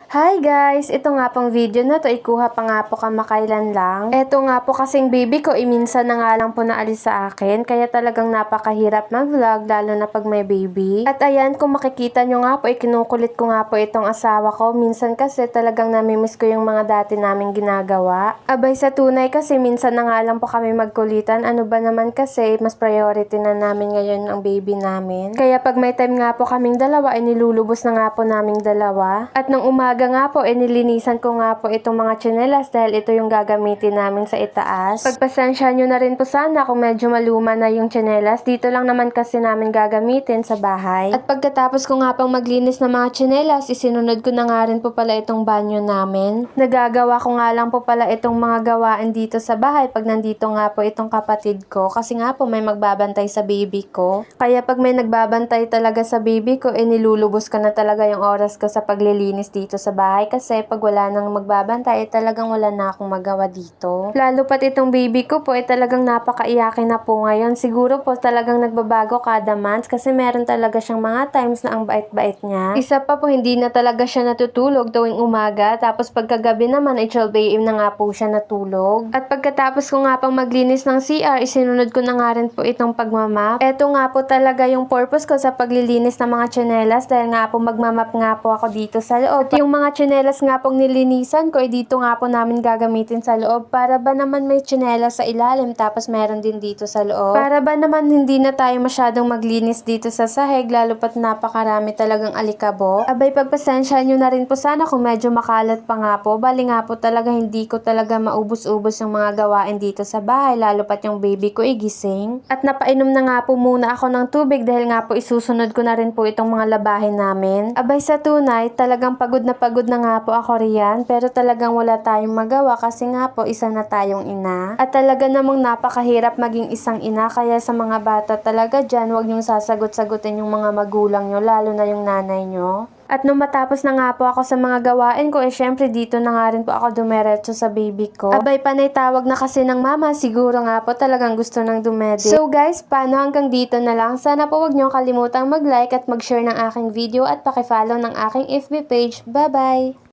Hi guys! Ito nga pong video na to, ikuha pa nga po kamakailan lang. Ito nga po kasing baby ko, minsan na nga lang po naalis sa akin, kaya talagang napakahirap mag-vlog, lalo na pag may baby. At ayan, kung makikita nyo nga po, kinukulit ko nga po itong asawa ko. Minsan kasi talagang namimiss ko yung mga dati naming ginagawa. Abay sa tunay kasi, minsan na nga lang po kami magkulitan. Ano ba naman kasi, mas priority na namin ngayon ang baby namin. Kaya pag may time nga po kaming dalawa, nilulubos na nga po naming dalawa. At nung umaga nga po, nilinisan ko nga po itong mga tsinelas dahil ito yung gagamitin namin sa itaas. Pagpasensya nyo na rin po sana kung medyo maluma na yung tsinelas. Dito lang naman kasi namin gagamitin sa bahay. At pagkatapos ko nga pang maglinis ng mga tsinelas, isinunod ko na nga rin po pala itong banyo namin. Nagagawa ko nga lang po pala itong mga gawain dito sa bahay pag nandito nga po itong kapatid ko. Kasi nga po may magbabantay sa baby ko. Kaya pag may nagbabantay talaga sa baby ko, nilulubos ka na talaga yung oras ko sa paglilinis dito sa bahay kasi pag wala nang magbabantay talagang wala na akong magawa dito. Lalo pat itong baby ko po talagang napakaiyakin na po ngayon. Siguro po talagang nagbabago kada months kasi meron talaga siyang mga times na ang bait-bait niya. Isa pa po hindi na talaga siya natutulog tuwing umaga, tapos pagkagabi naman 12 AM na nga po siya natulog. At pagkatapos ko nga pang maglinis ng CR, isinunod ko na nga rin po itong pagmamap. Ito nga po talaga yung purpose ko sa paglilinis ng mga tsinelas dahil nga po magmamap nga po ako dito sa loob. At yung mga tsinelas nga pong nilinisan ko, dito nga po namin gagamitin sa loob. Para ba naman may tsinelas sa ilalim tapos meron din dito sa loob? Para ba naman hindi na tayo masyadong maglinis dito sa sahig, lalo pat napakarami talagang alikabok? Abay, pagpasensya nyo na rin po sana kung medyo makalat pa nga po. Bali nga po talaga hindi ko talaga maubos-ubos yung mga gawain dito sa bahay, lalo pat yung baby ko igising. At napainom na nga po muna ako ng tubig dahil nga po isusunod ko na rin po itong mga labahin namin. Abay sa tunay, talagang pagod na nga po ako riyan, pero talagang wala tayong magawa kasi nga po isa na tayong ina. At talaga namang napakahirap maging isang ina, kaya sa mga bata talaga dyan, huwag niyong sasagot-sagutin yung mga magulang nyo, lalo na yung nanay nyo. At nung matapos na nga po ako sa mga gawain ko, syempre dito na nga rin po ako dumiretso sa baby ko. Abay, panay tawag na kasi ng mama, siguro nga po talagang gusto ng dumedi. So guys, paano hanggang dito na lang? Sana po huwag niyong kalimutang mag-like at mag-share ng aking video at pakifollow ng aking FB page. Bye-bye!